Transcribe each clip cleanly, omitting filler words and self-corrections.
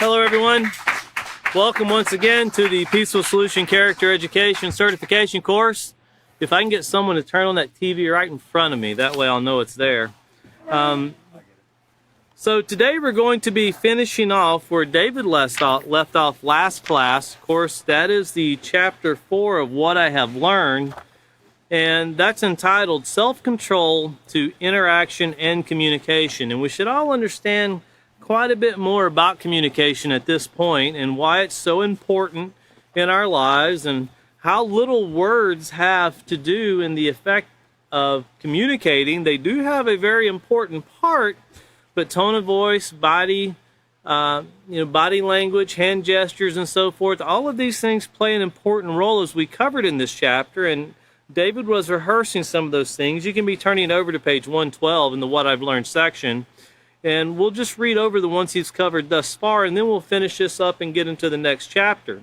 Hello everyone. Welcome once again to the Peaceful Solution Character Education Certification course. If I can get someone to turn on that TV right in front of me, that way I'll know it's there. So today we're going to be finishing off where David left off last class. Of course, that is the chapter 4 of What I Have Learned, and that's entitled Self-Control to Interaction and Communication. And we should all understand quite a bit more about communication at this point and why it's so important in our lives and how little words have to do in the effect of communicating. They do have a very important part, but tone of voice, body language, hand gestures, and so forth, all of these things play an important role as we covered in this chapter, and David was rehearsing some of those things. You can be turning over to page 112 in the What I've Learned section, and we'll just read over the ones he's covered thus far, and then we'll finish this up and get into the next chapter.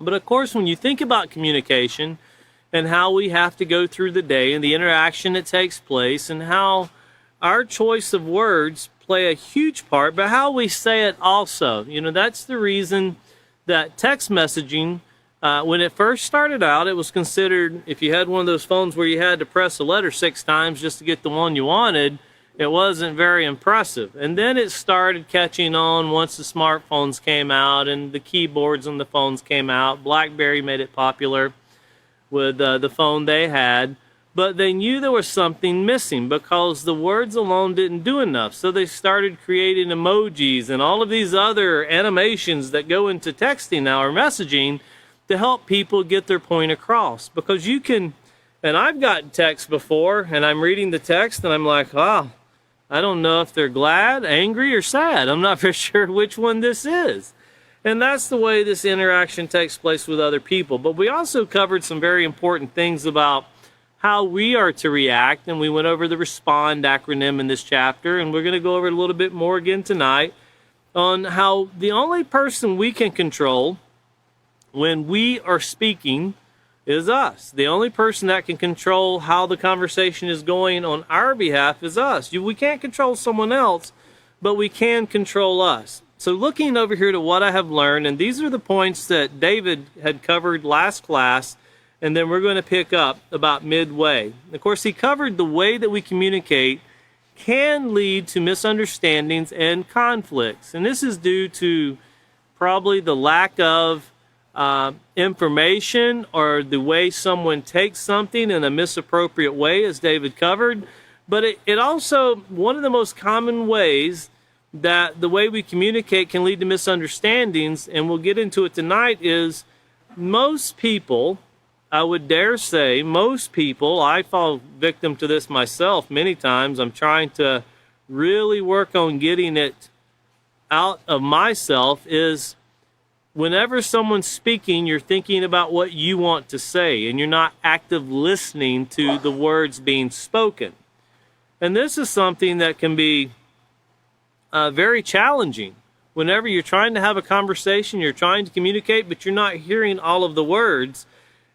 But of course, when you think about communication and how we have to go through the day and the interaction that takes place and how our choice of words play a huge part, but how we say it also. That's the reason that text messaging, when it first started out, it was considered, if you had one of those phones where you had to press a letter 6 times just to get the one you wanted, it wasn't very impressive. And then it started catching on once the smartphones came out and the keyboards on the phones came out. BlackBerry made it popular with the phone they had. But they knew there was something missing because the words alone didn't do enough. So they started creating emojis and all of these other animations that go into texting now or messaging to help people get their point across. Because you can, and I've gotten text before and I'm reading the text and I'm like, oh, I don't know if they're glad, angry, or sad. I'm not for sure which one this is. And that's the way this interaction takes place with other people. But we also covered some very important things about how we are to react, and we went over the RESPOND acronym in this chapter, and we're going to go over it a little bit more again tonight on how the only person we can control when we are speaking is us. The only person that can control how the conversation is going on our behalf is us. We can't control someone else, but we can control us. So looking over here to what I have learned, and these are the points that David had covered last class, and then we're going to pick up about midway. Of course, he covered the way that we communicate can lead to misunderstandings and conflicts. And this is due to probably the lack of information or the way someone takes something in a misappropriate way, as David covered. But it also, one of the most common ways that the way we communicate can lead to misunderstandings, and we'll get into it tonight, is most people, I would dare say, most people, I fall victim to this myself many times. I'm trying to really work on getting it out of myself, is whenever someone's speaking, you're thinking about what you want to say, and you're not active listening to the words being spoken. And this is something that can be very challenging. Whenever you're trying to have a conversation, you're trying to communicate, but you're not hearing all of the words.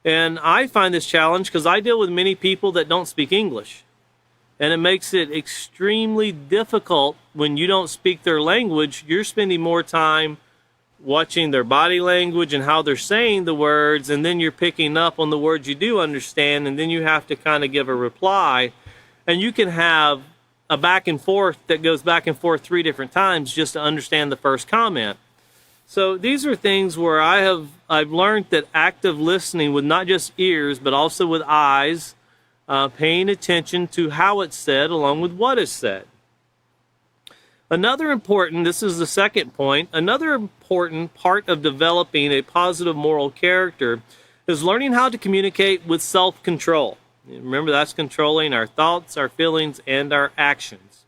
And I find this challenge because I deal with many people that don't speak English. And it makes it extremely difficult when you don't speak their language. You're spending more time watching their body language and how they're saying the words, and then you're picking up on the words you do understand, and then you have to kind of give a reply. And you can have a back and forth that goes back and forth 3 different times just to understand the first comment. So these are things where I've learned that active listening with not just ears, but also with eyes, paying attention to how it's said along with what is said. Another important, this is the second point, another important part of developing a positive moral character is learning how to communicate with self-control. Remember, that's controlling our thoughts, our feelings, and our actions.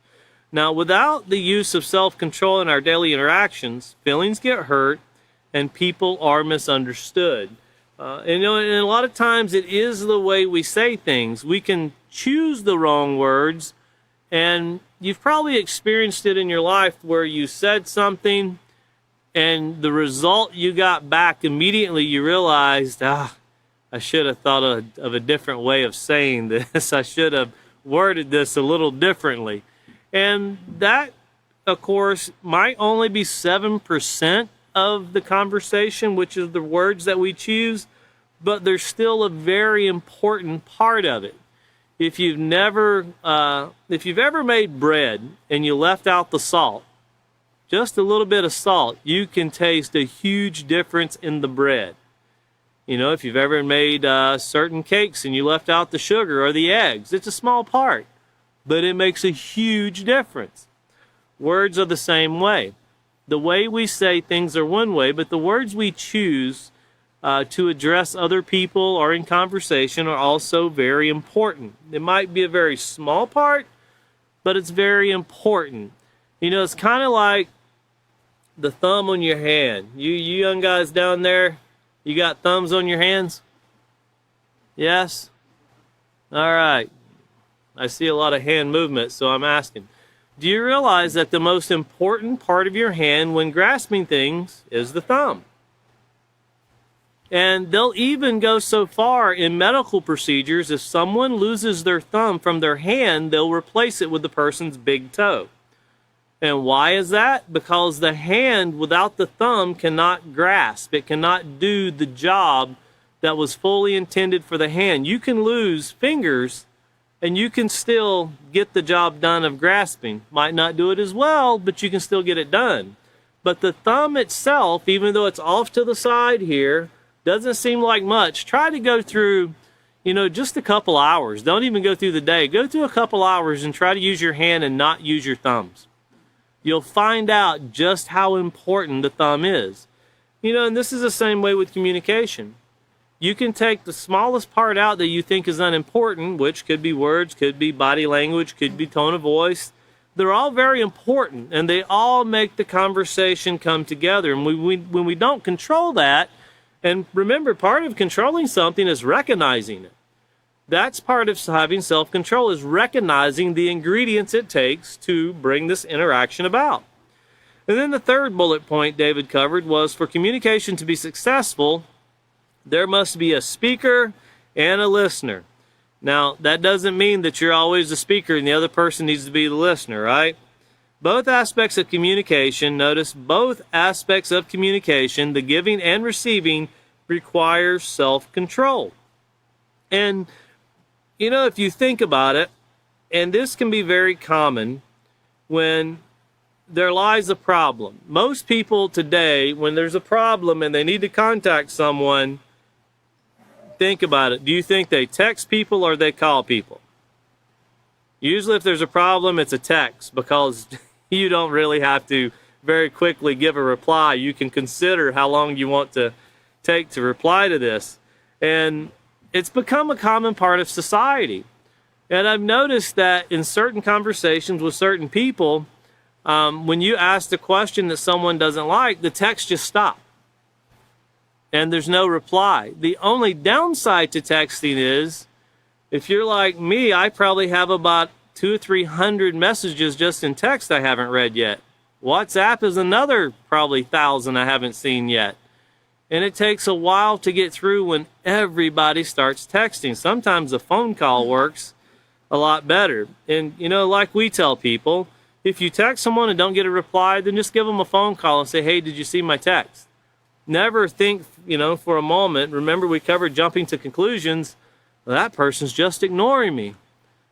Now, without the use of self-control in our daily interactions, feelings get hurt and people are misunderstood. And a lot of times it is the way we say things. We can choose the wrong words, and you've probably experienced it in your life where you said something and the result you got back immediately, you realized, I should have thought of a different way of saying this. I should have worded this a little differently. And that of course, might only be 7% of the conversation, which is the words that we choose, but they're still a very important part of it. If you've ever made bread and you left out the salt, just a little bit of salt, you can taste a huge difference in the bread. You know, if you've ever made certain cakes and you left out the sugar or the eggs, it's a small part, but it makes a huge difference. Words are the same way. The way we say things are one way, but the words we choose to address other people or in conversation are also very important. It might be a very small part, but it's very important. You know, it's kind of like the thumb on your hand. You young guys down there, you got thumbs on your hands? Yes? All right. I see a lot of hand movement, so I'm asking. Do you realize that the most important part of your hand when grasping things is the thumb? And they'll even go so far in medical procedures, if someone loses their thumb from their hand, they'll replace it with the person's big toe. And why is that? Because the hand without the thumb cannot grasp. It cannot do the job that was fully intended for the hand. You can lose fingers and you can still get the job done of grasping. Might not do it as well, but you can still get it done. But the thumb itself, even though it's off to the side here, doesn't seem like much. Try to go through, just a couple hours. Don't even go through the day. Go through a couple hours and try to use your hand and not use your thumbs. You'll find out just how important the thumb is. And this is the same way with communication. You can take the smallest part out that you think is unimportant, which could be words, could be body language, could be tone of voice. They're all very important, and they all make the conversation come together. And when we don't control that, and remember, part of controlling something is recognizing it. That's part of having self-control, is recognizing the ingredients it takes to bring this interaction about. And then the third bullet point David covered was, for communication to be successful, there must be a speaker and a listener. Now, that doesn't mean that you're always the speaker and the other person needs to be the listener, right? Both aspects of communication, notice both aspects of communication, the giving and receiving, requires self-control. And, if you think about it, and this can be very common when there lies a problem. Most people today, when there's a problem and they need to contact someone, think about it. Do you think they text people or they call people? Usually if there's a problem, it's a text, because you don't really have to very quickly give a reply. You can consider how long you want to take to reply to this. And it's become a common part of society. And I've noticed that in certain conversations with certain people, when you ask a question that someone doesn't like, the text just stops. And there's no reply. The only downside to texting is, if you're like me, I probably have about 200 or 300 messages just in text I haven't read yet. WhatsApp is another probably 1,000 I haven't seen yet. And it takes a while to get through when everybody starts texting. Sometimes a phone call works a lot better. And, like we tell people, if you text someone and don't get a reply, then just give them a phone call and say, hey, did you see my text? Never think, for a moment, remember we covered jumping to conclusions, well, that person's just ignoring me.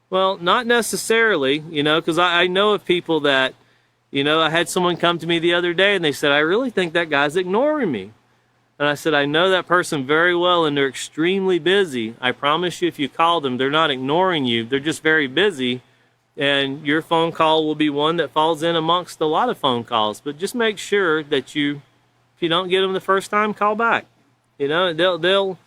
Well, not necessarily, because I know of people that, I had someone come to me the other day and they said, I really think that guy's ignoring me. And I said, I know that person very well and they're extremely busy. I promise you, if you call them, they're not ignoring you. They're just very busy. And your phone call will be one that falls in amongst a lot of phone calls. But just make sure that if you don't get them the first time, call back. They'll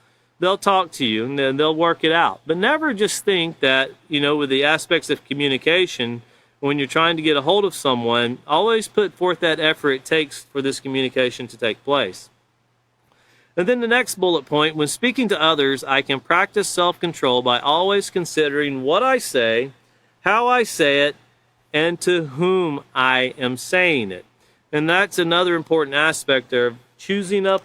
talk to you and then they'll work it out. But never just think that, with the aspects of communication, when you're trying to get a hold of someone, always put forth that effort it takes for this communication to take place. And then the next bullet point, when speaking to others, I can practice self-control by always considering what I say, how I say it, and to whom I am saying it. And that's another important aspect of chewing up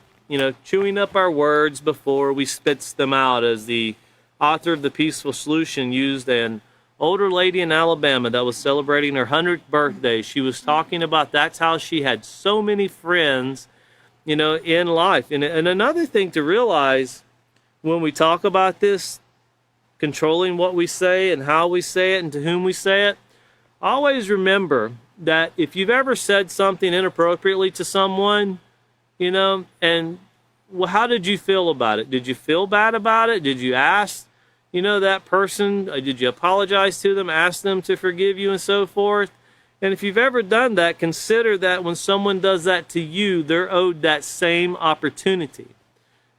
our words before we spit them out, as the author of The Peaceful Solution used an older lady in Alabama that was celebrating her 100th birthday. She was talking about that's how she had so many friends, in life. And another thing to realize when we talk about this, controlling what we say and how we say it and to whom we say it, always remember that if you've ever said something inappropriately to someone, and well, how did you feel about it? Did you feel bad about it? Did you ask, that person, did you apologize to them, ask them to forgive you and so forth? And if you've ever done that, consider that when someone does that to you, they're owed that same opportunity.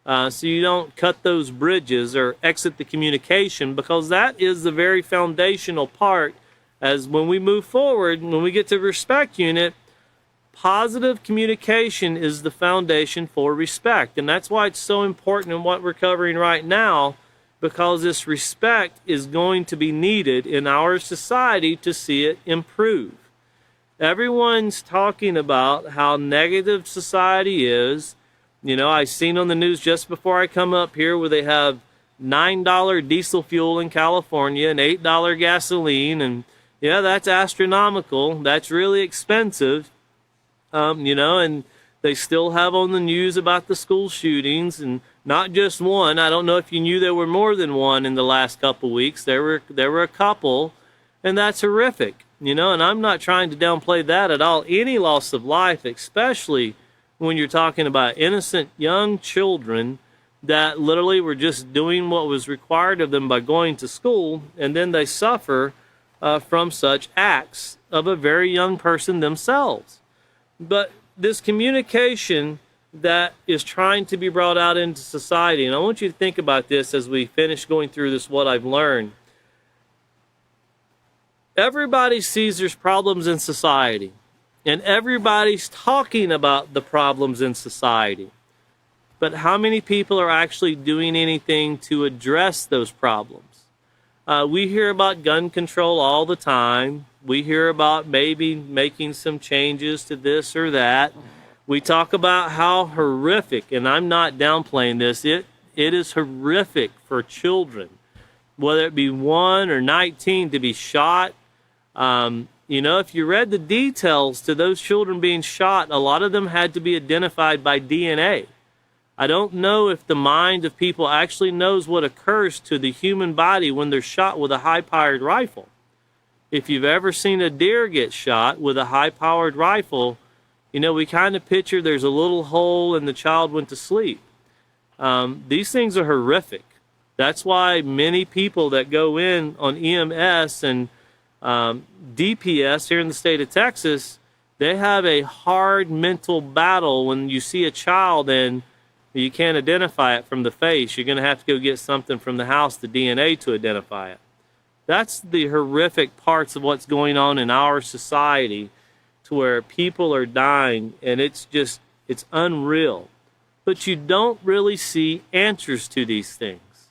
So you don't cut those bridges or exit the communication, because that is the very foundational part. As when we move forward, when we get to respect unit, positive communication is the foundation for respect. And that's why it's so important in what we're covering right now, because this respect is going to be needed in our society to see it improve. Everyone's talking about how negative society is. I've seen on the news just before I come up here where they have $9 diesel fuel in California and $8 gasoline. And yeah, that's astronomical. That's really expensive. And they still have on the news about the school shootings, and not just one. I don't know if you knew there were more than one in the last couple weeks. There were a couple, and that's horrific. And I'm not trying to downplay that at all. Any loss of life, especially when you're talking about innocent young children that literally were just doing what was required of them by going to school, and then they suffer from such acts of a very young person themselves. But this communication that is trying to be brought out into society, and I want you to think about this as we finish going through this, what I've learned. Everybody sees there's problems in society, and everybody's talking about the problems in society. But how many people are actually doing anything to address those problems? We hear about gun control all the time. We hear about maybe making some changes to this or that. We talk about how horrific, and I'm not downplaying this, it is horrific for children, whether it be 1 or 19, to be shot. If you read the details to those children being shot, a lot of them had to be identified by DNA. I don't know if the mind of people actually knows what occurs to the human body when they're shot with a high-powered rifle. If you've ever seen a deer get shot with a high-powered rifle, we kind of picture there's a little hole and the child went to sleep. These things are horrific. That's why many people that go in on EMS and DPS here in the state of Texas, they have a hard mental battle when you see a child and you can't identify it from the face. You're going to have to go get something from the house, the DNA, to identify it. That's the horrific parts of what's going on in our society, to where people are dying, and it's unreal. But you don't really see answers to these things.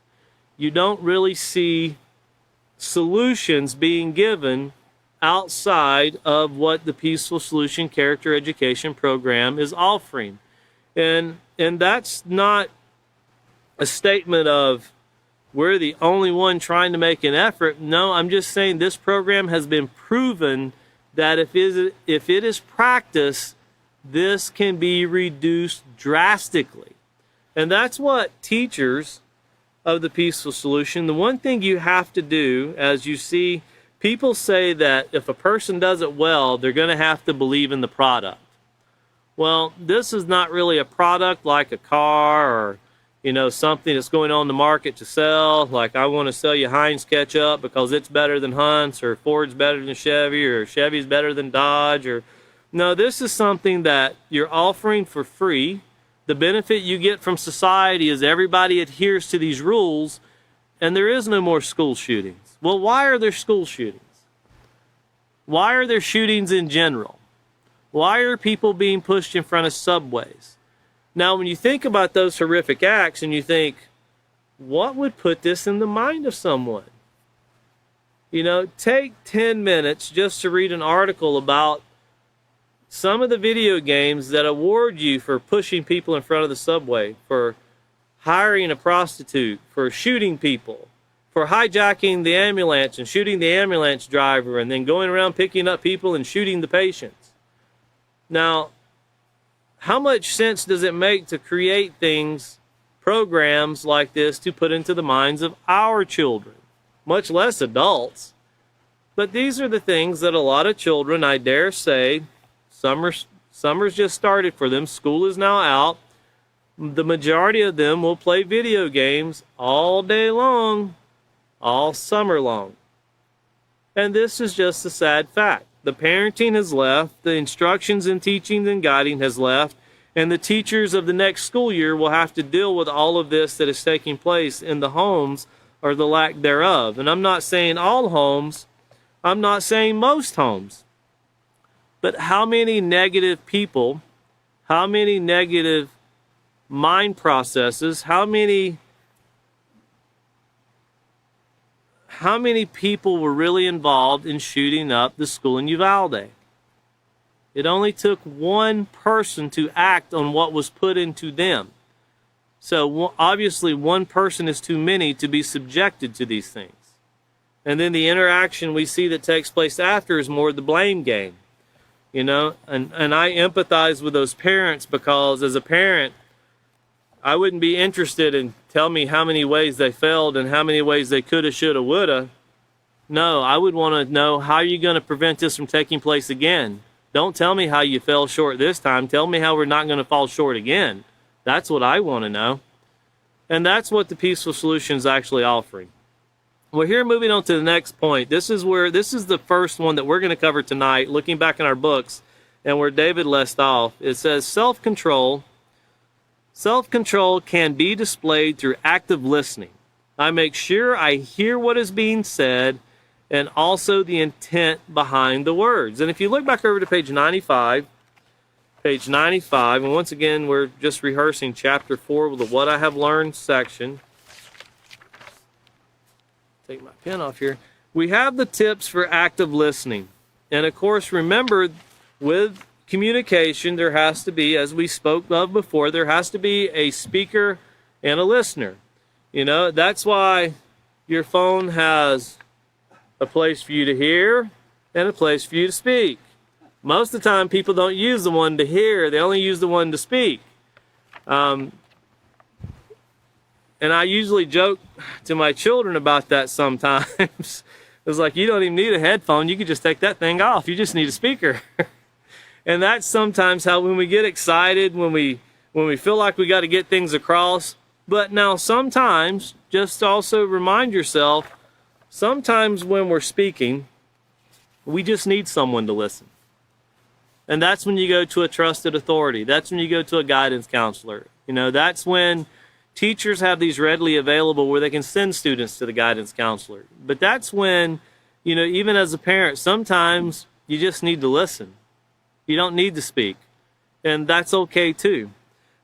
You don't really see solutions being given outside of what the Peaceful Solution Character Education Program is offering. And that's not a statement of we're the only one trying to make an effort. No, I'm just saying this program has been proven that if it is practiced, this can be reduced drastically. And that's what teachers of the Peaceful Solution, the one thing you have to do, as you see, people say that if a person does it well, they're going to have to believe in the product. Well, this is not really a product like a car or, something that's going on the market to sell. Like, I want to sell you Heinz ketchup because it's better than Hunt's, or Ford's better than Chevy, or Chevy's better than Dodge. No, this is something that you're offering for free. The benefit you get from society is everybody adheres to these rules, and there is no more school shootings. Well, why are there school shootings? Why are there shootings in general? Why are people being pushed in front of subways? Now, when you think about those horrific acts and you think, what would put this in the mind of someone? Take 10 minutes just to read an article about some of the video games that award you for pushing people in front of the subway, for hiring a prostitute, for shooting people, for hijacking the ambulance and shooting the ambulance driver and then going around picking up people and shooting the patients. Now, how much sense does it make to create things, programs like this, to put into the minds of our children, much less adults? But these are the things that a lot of children, I dare say, summer's just started for them. School is now out. The majority of them will play video games all day long, all summer long. And this is just a sad fact. The parenting has left, the instructions and teaching and guiding has left, and the teachers of the next school year will have to deal with all of this that is taking place in the homes or the lack thereof. And I'm not saying all homes, I'm not saying most homes, but how many negative people, how many negative mind processes, how many people were really involved in shooting up the school in Uvalde? It only took one person to act on what was put into them. So obviously one person is too many to be subjected to these things. And then the interaction we see that takes place after is more the blame game. You know, and I empathize with those parents, because as a parent, I wouldn't be interested in tell me how many ways they failed and how many ways they coulda, shoulda, woulda. No, I would want to know, how are you going to prevent this from taking place again? Don't tell me how you fell short this time. Tell me how we're not going to fall short again. That's what I want to know. And that's what the Peaceful Solution is actually offering. Well, here, moving on to the next point. This is the first one that we're going to cover tonight, looking back in our books and where David left off. It says self-control. Self-control can be displayed through active listening. I make sure I hear what is being said and also the intent behind the words. And if you look back over to page 95, and once again, we're just rehearsing chapter 4 with the What I Have Learned section. Take my pen off here. We have the tips for active listening. And of course, remember, with communication, there has to be, as we spoke of before, there has to be a speaker and a listener. You know, that's why your phone has a place for you to hear and a place for you to speak. Most of the time, people don't use the one to hear, they only use the one to speak. And I usually joke to my children about that sometimes. It's like, you don't even need a headphone. You can just take that thing off. You just need a speaker. And that's sometimes how, when we get excited, when we feel like we got to get things across. But now sometimes, just also remind yourself, sometimes when we're speaking, we just need someone to listen. And that's when you go to a trusted authority. That's when you go to a guidance counselor. You know, that's when teachers have these readily available where they can send students to the guidance counselor. But that's when, you know, even as a parent, sometimes you just need to listen. You don't need to speak. And that's okay too.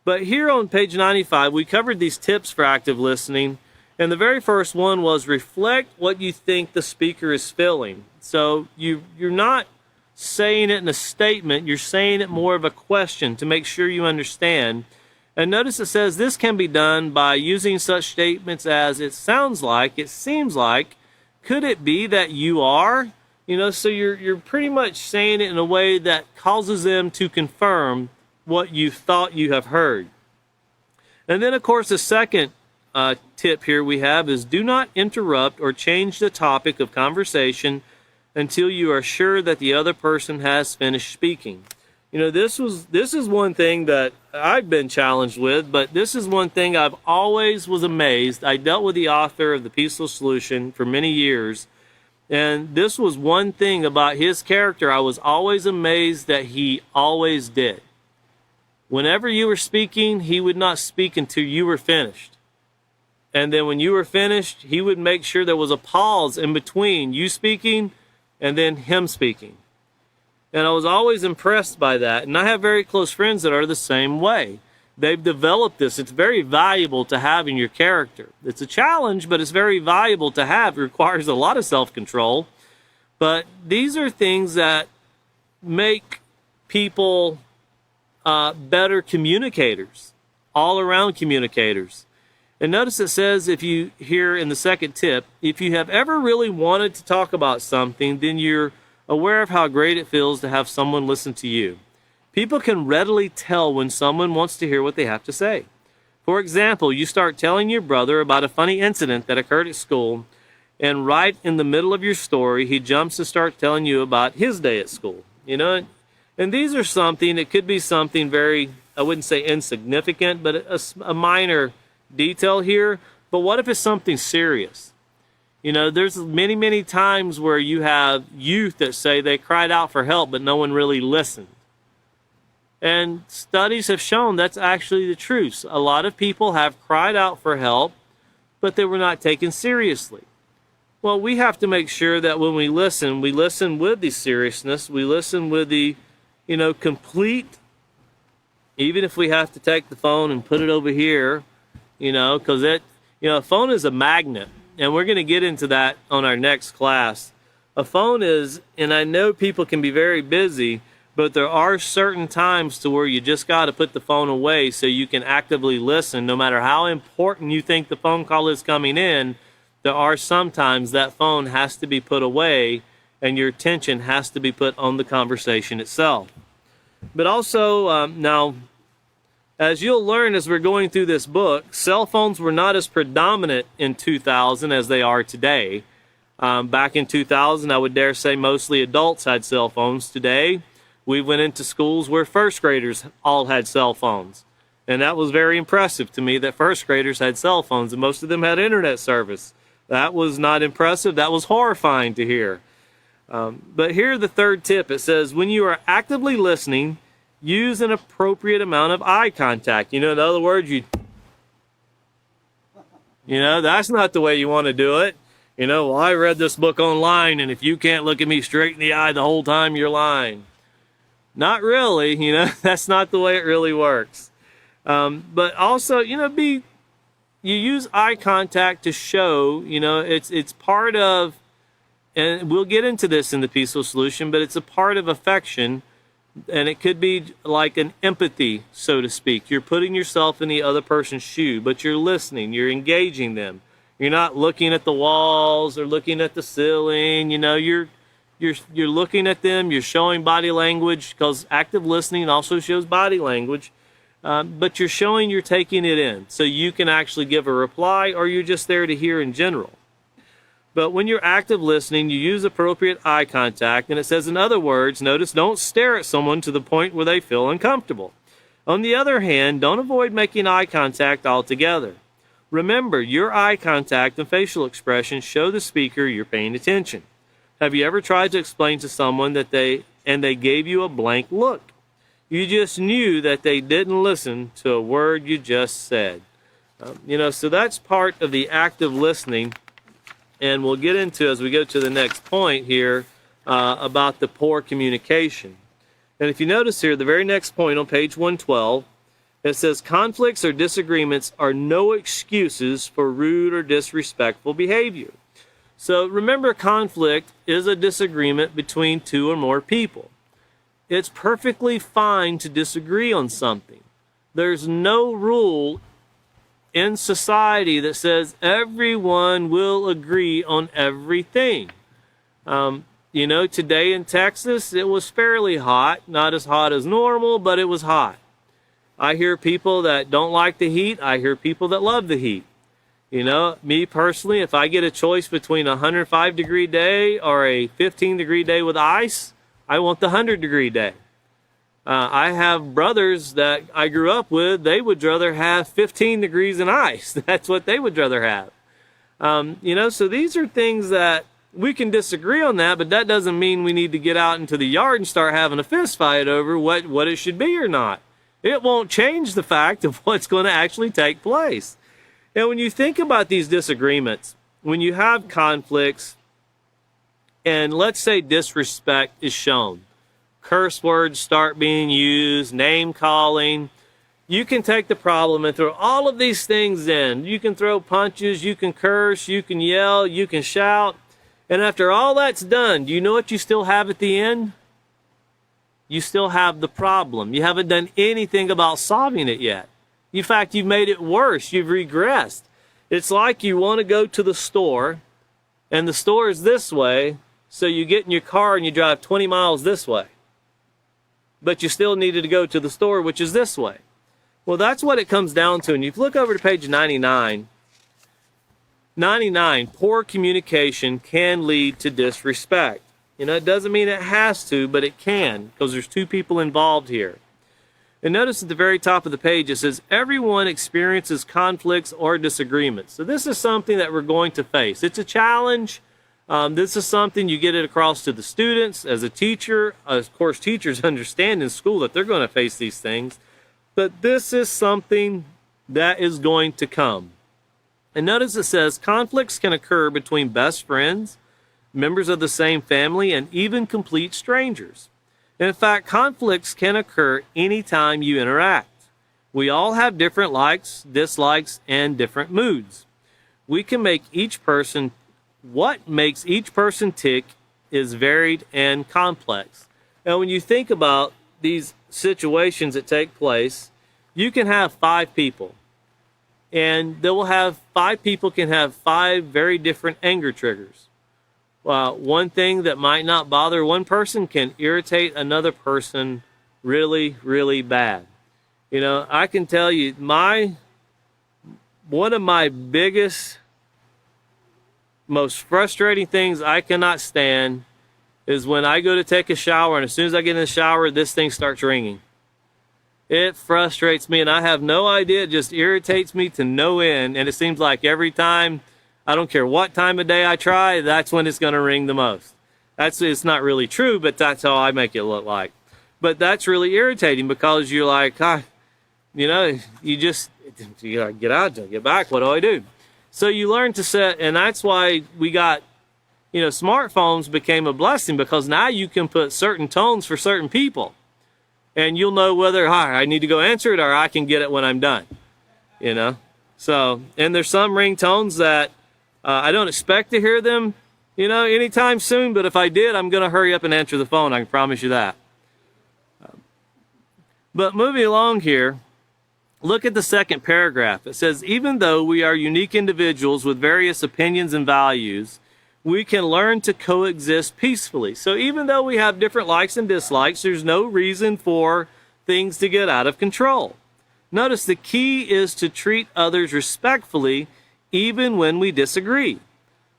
But here on page 95, we covered these tips for active listening. And the very first one was reflect what you think the speaker is feeling. So you're not saying it in a statement, you're saying it more of a question to make sure you understand. And notice it says this can be done by using such statements as, it sounds like, it seems like, could it be that you are? You know, so you're pretty much saying it in a way that causes them to confirm what you thought you have heard. And then, of course, the second tip here we have is do not interrupt or change the topic of conversation until you are sure that the other person has finished speaking. You know, this is one thing that I've been challenged with, but this is one thing I've always was amazed. I dealt with the author of The Peaceful Solution for many years, and this was one thing about his character I was always amazed that he always did. Whenever you were speaking, he would not speak until you were finished. And then when you were finished, he would make sure there was a pause in between you speaking and then him speaking. And I was always impressed by that. And I have very close friends that are the same way. They've developed this. It's very valuable to have in your character. It's a challenge, but it's very valuable to have. It requires a lot of self-control. But these are things that make people better communicators, all-around communicators. And notice it says, if you here in the second tip, if you have ever really wanted to talk about something, then you're aware of how great it feels to have someone listen to you. People can readily tell when someone wants to hear what they have to say. For example, you start telling your brother about a funny incident that occurred at school, and right in the middle of your story, he jumps to start telling you about his day at school. You know, and these are something, it could be something very, I wouldn't say insignificant, but a minor detail here. But what if it's something serious? You know, there's many, many times where you have youth that say they cried out for help, but no one really listened. And studies have shown that's actually the truth. A lot of people have cried out for help, but they were not taken seriously. Well, we have to make sure that when we listen with the seriousness, we listen with the, complete, even if we have to take the phone and put it over here, because a phone is a magnet. And we're going to get into that on our next class. A phone is, and I know people can be very busy, but there are certain times to where you just got to put the phone away so you can actively listen. No matter how important you think the phone call is coming in, there are sometimes that phone has to be put away and your attention has to be put on the conversation itself. But also, now, as you'll learn as we're going through this book, cell phones were not as predominant in 2000 as they are today. Back in 2000, I would dare say mostly adults had cell phones. Today, we went into schools where first graders all had cell phones. And that was very impressive to me that first graders had cell phones and most of them had internet service. That was not impressive. That was horrifying to hear. But here the third tip. It says, when you are actively listening, use an appropriate amount of eye contact. In other words, that's not the way you want to do it. Well, I read this book online, and if you can't look at me straight in the eye the whole time, you're lying. Not really, that's not the way it really works. But also, you use eye contact to show, it's part of, and we'll get into this in the peaceful solution, but it's a part of affection, and it could be like an empathy, so to speak. You're putting yourself in the other person's shoe, but you're listening, you're engaging them. You're not looking at the walls or looking at the ceiling, you're looking at them, you're showing body language, because active listening also shows body language. But you're showing you're taking it in, so you can actually give a reply, or you're just there to hear in general. But when you're active listening, you use appropriate eye contact, and it says, in other words, notice, don't stare at someone to the point where they feel uncomfortable. On the other hand, don't avoid making eye contact altogether. Remember, your eye contact and facial expressions show the speaker you're paying attention. Have you ever tried to explain to someone that they gave you a blank look? You just knew that they didn't listen to a word you just said. So that's part of the active listening. And we'll get into, as we go to the next point here, about the poor communication. And if you notice here, the very next point on page 112, it says, conflicts or disagreements are no excuses for rude or disrespectful behavior. So remember, conflict is a disagreement between two or more people. It's perfectly fine to disagree on something. There's no rule in society that says everyone will agree on everything. Today in Texas, it was fairly hot. Not as hot as normal, but it was hot. I hear people that don't like the heat. I hear people that love the heat. Me personally, if I get a choice between a 105-degree day or a 15-degree day with ice, I want the 100-degree day. I have brothers that I grew up with, they would rather have 15 degrees in ice. That's what they would rather have. So these are things that we can disagree on that, but that doesn't mean we need to get out into the yard and start having a fist fight over what it should be or not. It won't change the fact of what's going to actually take place. And when you think about these disagreements, when you have conflicts, and let's say disrespect is shown, curse words start being used, name calling, you can take the problem and throw all of these things in. You can throw punches, you can curse, you can yell, you can shout. And after all that's done, do you know what you still have at the end? You still have the problem. You haven't done anything about solving it yet. In fact, you've made it worse. You've regressed. It's like you want to go to the store, and the store is this way, so you get in your car and you drive 20 miles this way. But you still needed to go to the store, which is this way. Well, that's what it comes down to. And if you look over to page 99, poor communication can lead to disrespect. You know, it doesn't mean it has to, but it can, because there's two people involved here. And notice at the very top of the page, it says, everyone experiences conflicts or disagreements. So this is something that we're going to face. It's a challenge. This is something you get it across to the students. As a teacher, of course, teachers understand in school that they're going to face these things. But this is something that is going to come. And notice it says, conflicts can occur between best friends, members of the same family, and even complete strangers. In fact, conflicts can occur anytime you interact. We all have different likes, dislikes, and different moods. We can make what makes each person tick is varied and complex. Now, when you think about these situations that take place, you can have 5 people. And five people can have 5 very different anger triggers. One thing that might not bother one person can irritate another person really, really bad. You know, I can tell you, one of my biggest, most frustrating things I cannot stand is when I go to take a shower, and as soon as I get in the shower, this thing starts ringing. It frustrates me, and I have no idea. It just irritates me to no end, and it seems like every time, I don't care what time of day I try, that's when it's going to ring the most. It's not really true, but that's how I make it look like. But that's really irritating, because you're like, you know, you gotta get out, get back. What do I do? So you learn to set, and that's why we got, you know, smartphones became a blessing, because now you can put certain tones for certain people, and you'll know whether I need to go answer it or I can get it when I'm done. You know, so, and there's some ringtones that I don't expect to hear them, you know, anytime soon, but if I did, I'm going to hurry up and answer the phone. I can promise you that. But moving along here, look at the second paragraph. It says, even though we are unique individuals with various opinions and values, we can learn to coexist peacefully. So even though we have different likes and dislikes, there's no reason for things to get out of control. Notice the key is to treat others respectfully even when we disagree.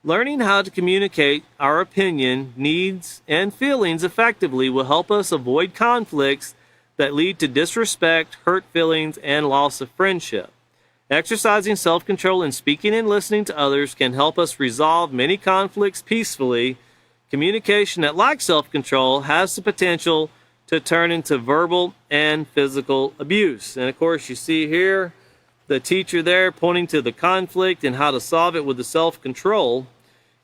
Learning how to communicate our opinion, needs, and feelings effectively will help us avoid conflicts that lead to disrespect, hurt feelings, and loss of friendship. Exercising self-control and speaking and listening to others can help us resolve many conflicts peacefully. Communication that lacks self-control has the potential to turn into verbal and physical abuse. And of course, you see here the teacher there pointing to the conflict and how to solve it with the self-control.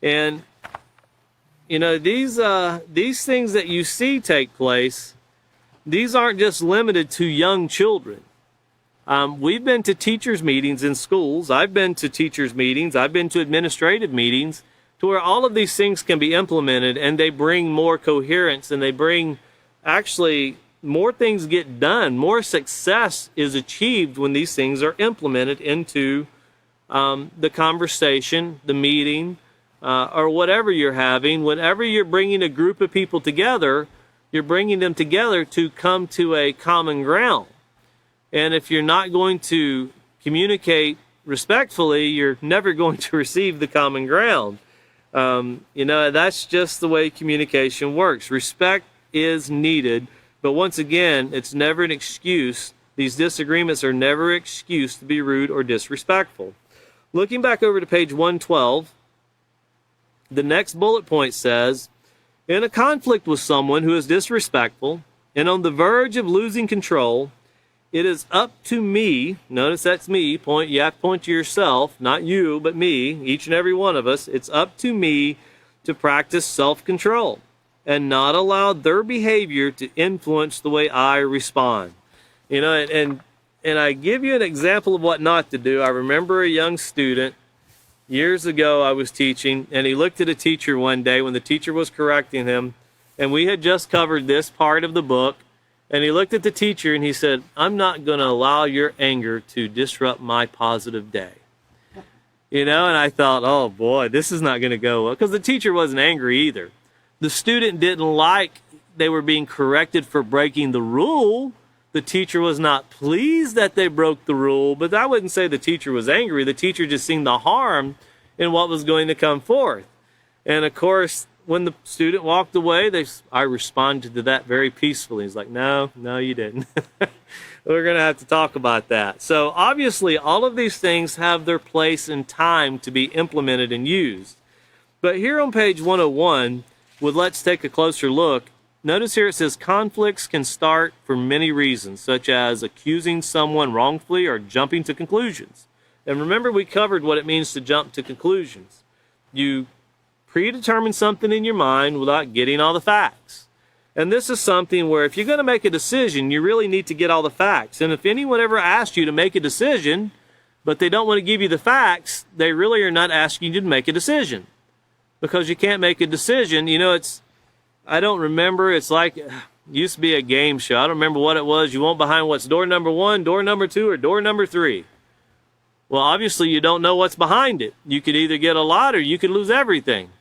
And, you know, these things that you see take place, these aren't just limited to young children. We've been to teachers' meetings in schools. I've been to teachers' meetings. I've been to administrative meetings to where all of these things can be implemented, and they bring more coherence, and they bring actually more things get done. More success is achieved when these things are implemented into the conversation, the meeting, or whatever you're having. Whenever you're bringing a group of people together, you're bringing them together to come to a common ground. And if you're not going to communicate respectfully, you're never going to receive the common ground. You know, that's just the way communication works. Respect is needed. But once again, it's never an excuse. These disagreements are never an excuse to be rude or disrespectful. Looking back over to page 112, the next bullet point says, in a conflict with someone who is disrespectful and on the verge of losing control, it is up to me, notice that's me, you have to point to yourself, not you, but me, each and every one of us, it's up to me to practice self-control and not allow their behavior to influence the way I respond. You know, and I give you an example of what not to do. I remember a young student, years ago I was teaching, and he looked at a teacher one day when the teacher was correcting him, and we had just covered this part of the book, and he looked at the teacher and he said, I'm not going to allow your anger to disrupt my positive day. And I thought, oh boy, this is not going to go well, because the teacher wasn't angry either. The student didn't like they were being corrected for breaking the rule. The teacher was not pleased that they broke the rule, but I wouldn't say the teacher was angry. The teacher just seen the harm in what was going to come forth. And of course, when the student walked away, I responded to that very peacefully. He's like, no, you didn't. We're going to have to talk about that. So obviously, all of these things have their place and time to be implemented and used. But here on page 101, let's take a closer look. Notice here it says conflicts can start for many reasons, such as accusing someone wrongfully or jumping to conclusions. And remember, we covered what it means to jump to conclusions. You predetermine something in your mind without getting all the facts. And this is something where if you're going to make a decision, you really need to get all the facts. And if anyone ever asks you to make a decision, but they don't want to give you the facts, they really are not asking you to make a decision. Because you can't make a decision. I don't remember, it's like, it used to be a game show. I don't remember what it was. You went behind what's door number 1, door number 2, or door number 3. Well, obviously you don't know what's behind it. You could either get a lot or you could lose everything.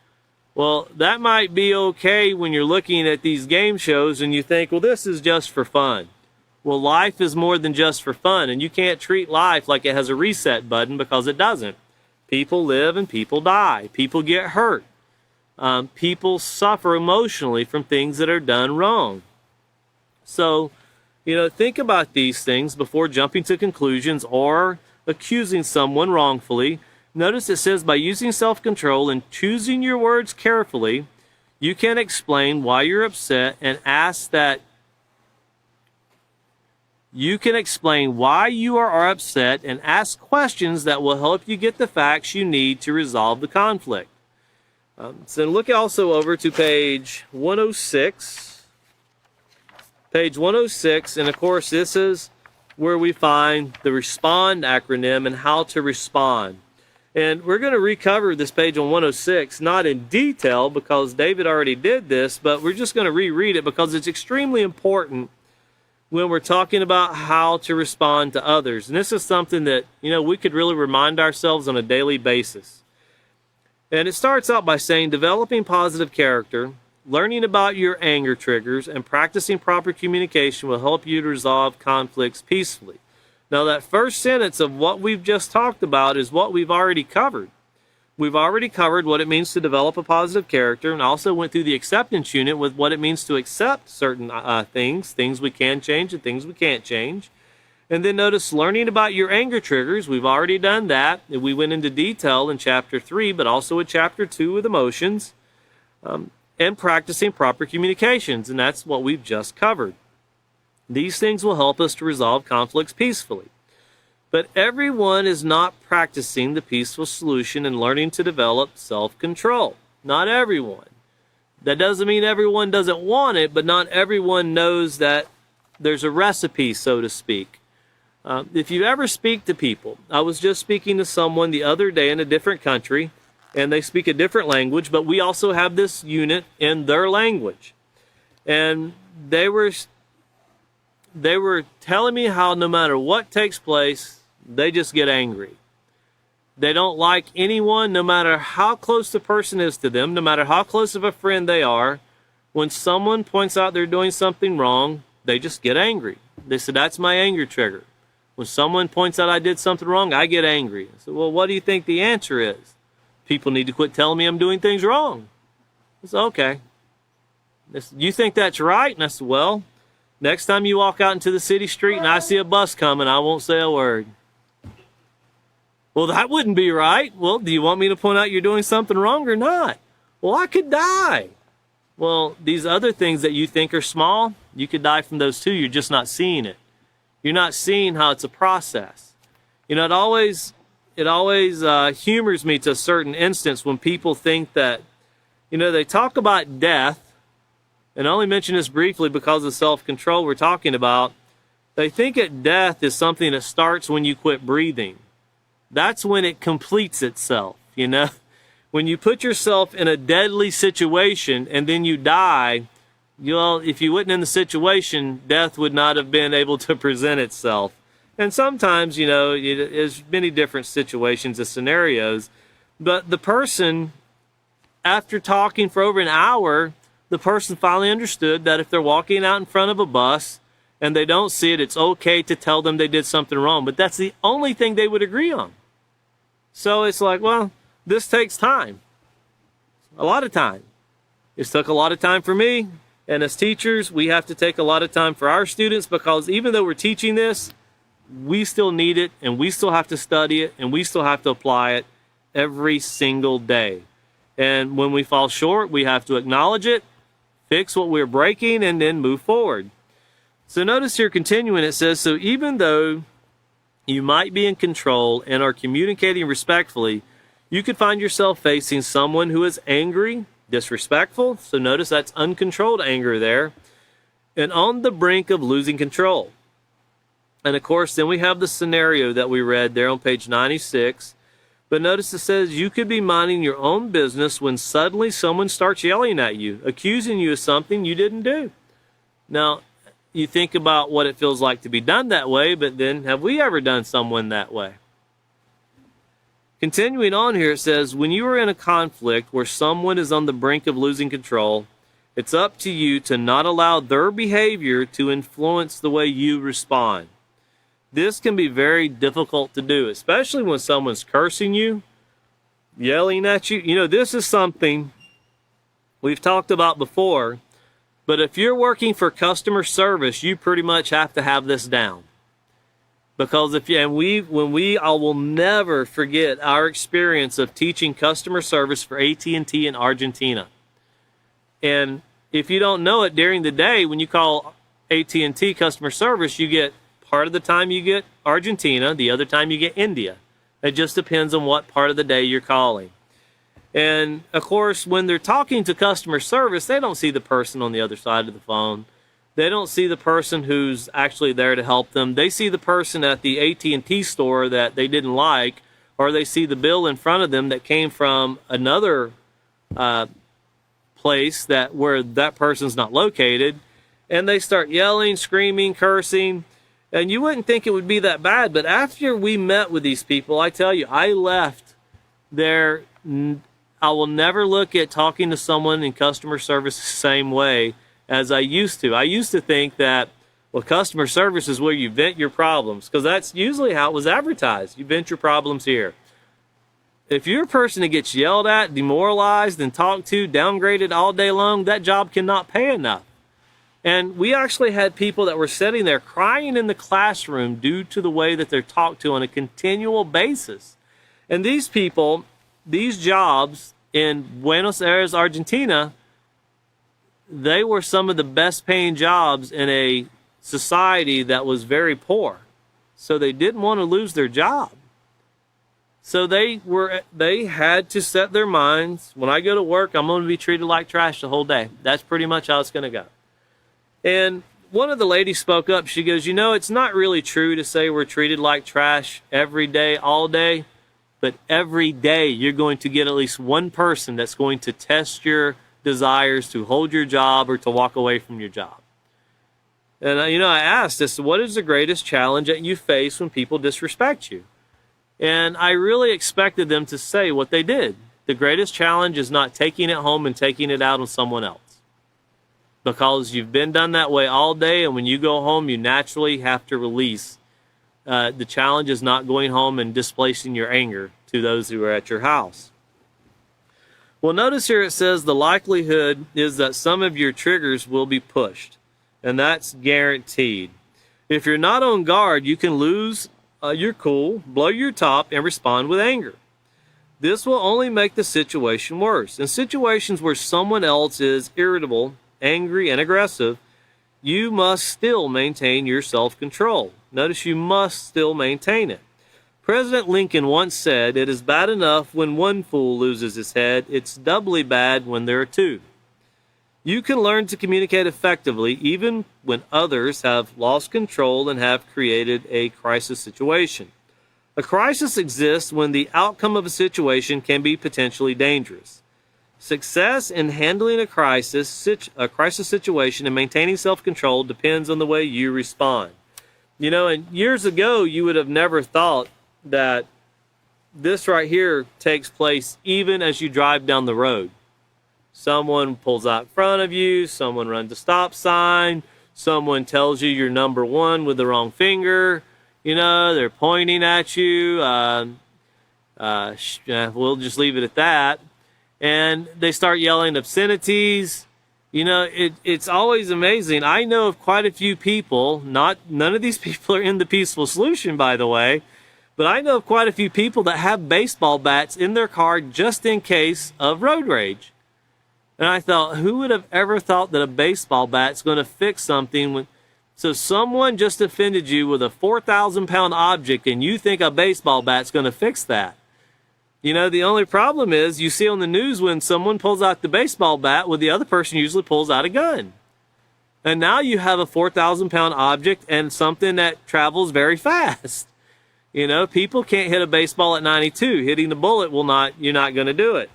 Well, that might be okay when you're looking at these game shows and you think, well, this is just for fun. Well, life is more than just for fun, and you can't treat life like it has a reset button, because it doesn't. People live and people die. People get hurt. People suffer emotionally from things that are done wrong. So, think about these things before jumping to conclusions or accusing someone wrongfully. Notice it says, by using self-control and choosing your words carefully, you can explain why you're upset and ask that you can explain why you are upset and ask questions that will help you get the facts you need to resolve the conflict. So look also over to page 106. Page 106, and of course this is where we find the RESPOND acronym and how to respond. And we're going to recover this page on 106, not in detail because David already did this, but we're just going to reread it because it's extremely important when we're talking about how to respond to others. And this is something that, we could really remind ourselves on a daily basis. And it starts out by saying, developing positive character, learning about your anger triggers, and practicing proper communication will help you to resolve conflicts peacefully. Now, that first sentence of what we've just talked about is what we've already covered. We've already covered what it means to develop a positive character, and also went through the acceptance unit with what it means to accept certain things we can change and things we can't change. And then notice learning about your anger triggers. We've already done that. We went into detail in chapter 3, but also in chapter 2 with emotions, and practicing proper communications, and that's what we've just covered. These things will help us to resolve conflicts peacefully. But everyone is not practicing the peaceful solution and learning to develop self-control. Not everyone. That doesn't mean everyone doesn't want it, but not everyone knows that there's a recipe, so to speak. If you ever speak to people, I was just speaking to someone the other day in a different country, and they speak a different language, but we also have this unit in their language. And they were telling me how no matter what takes place, they just get angry. They don't like anyone, no matter how close the person is to them, no matter how close of a friend they are. When someone points out they're doing something wrong, they just get angry. They said, that's my anger trigger. When someone points out I did something wrong, I get angry. I said, well, what do you think the answer is? People need to quit telling me I'm doing things wrong. I said, okay. They said, you think that's right? And I said, well, next time you walk out into the city street and I see a bus coming, I won't say a word. Well, that wouldn't be right. Well, do you want me to point out you're doing something wrong or not? Well, I could die. Well, these other things that you think are small, you could die from those too. You're just not seeing it. You're not seeing how it's a process. It always humors me to a certain instance when people think that, they talk about death, and I only mention this briefly because of self-control we're talking about. They think that death is something that starts when you quit breathing. That's when it completes itself, When you put yourself in a deadly situation and then you die, if you weren't in the situation, death would not have been able to present itself. And sometimes, there's many different situations and scenarios. But the person, after talking for over an hour, the person finally understood that if they're walking out in front of a bus and they don't see it, it's okay to tell them they did something wrong. But that's the only thing they would agree on. So it's like, well, this takes time. A lot of time. It took a lot of time for me. And as teachers, we have to take a lot of time for our students, because even though we're teaching this, we still need it, and we still have to study it, and we still have to apply it every single day. And when we fall short, we have to acknowledge it, fix what we're breaking, and then move forward. So notice here, continuing, it says, so even though you might be in control and are communicating respectfully, you could find yourself facing someone who is angry, disrespectful. So notice that's uncontrolled anger there, and on the brink of losing control. And of course, then we have the scenario that we read there on page 96. But notice it says you could be minding your own business when suddenly someone starts yelling at you, accusing you of something you didn't do. Now, you think about what it feels like to be done that way, but then have we ever done someone that way? Continuing on here, it says, when you are in a conflict where someone is on the brink of losing control, it's up to you to not allow their behavior to influence the way you respond. This can be very difficult to do, especially when someone's cursing you, yelling at you. This is something we've talked about before, but if you're working for customer service, you pretty much have to have this down. Because I will never forget our experience of teaching customer service for AT&T in Argentina. And if you don't know it, during the day when you call AT&T customer service, you get part of the time you get Argentina, the other time you get India. It just depends on what part of the day you're calling. And of course, when they're talking to customer service, they don't see the person on the other side of the phone. They don't see the person who's actually there to help them. They see the person at the AT&T store that they didn't like, or they see the bill in front of them that came from another place where that person's not located, and they start yelling, screaming, cursing. And you wouldn't think it would be that bad, but after we met with these people, I tell you, I left there. I will never look at talking to someone in customer service the same way as I used to. I used to think that, well, customer service is where you vent your problems, because that's usually how it was advertised. You vent your problems here. If you're a person that gets yelled at, demoralized, and talked to, downgraded all day long, that job cannot pay enough. And we actually had people that were sitting there crying in the classroom due to the way that they're talked to on a continual basis. And these people, these jobs in Buenos Aires, Argentina, they were some of the best paying jobs in a society that was very poor. So they didn't want to lose their job. So they had to set their minds, when I go to work, I'm going to be treated like trash the whole day. That's pretty much how it's going to go. And one of the ladies spoke up. She goes, it's not really true to say we're treated like trash every day, all day, but every day you're going to get at least one person that's going to test your desires to hold your job or to walk away from your job. And, I asked this, what is the greatest challenge that you face when people disrespect you? And I really expected them to say what they did. The greatest challenge is not taking it home and taking it out on someone else. Because you've been done that way all day, and when you go home, you naturally have to release. The challenge is not going home and displacing your anger to those who are at your house. Well, notice here it says the likelihood is that some of your triggers will be pushed, and that's guaranteed. If you're not on guard, you can lose your cool, blow your top, and respond with anger. This will only make the situation worse. In situations where someone else is irritable, angry, and aggressive, you must still maintain your self-control. Notice you must still maintain it. President Lincoln once said, "It is bad enough when one fool loses his head. It's doubly bad when there are two." You can learn to communicate effectively even when others have lost control and have created a crisis situation. A crisis exists when the outcome of a situation can be potentially dangerous. Success in handling a crisis situation and maintaining self-control depends on the way you respond. You know, and years ago, you would have never thought that this right here takes place even as you drive down the road. Someone pulls out in front of you, someone runs a stop sign, someone tells you you're number one with the wrong finger, you know, they're pointing at you. We'll just leave it at that. And they start yelling obscenities. You know, it's always amazing. I know of quite a few people, none of these people are in the Peaceful Solution, by the way, but I know of quite a few people that have baseball bats in their car just in case of road rage. And I thought, who would have ever thought that a baseball bat's going to fix something? So someone just offended you with a 4,000-pound object, and you think a baseball bat's going to fix that. You know, the only problem is you see on the news when someone pulls out the baseball bat, well, the other person usually pulls out a gun. And now you have a 4,000-pound object and something that travels very fast. You know, people can't hit a baseball at 92. Hitting the bullet you're not going to do it.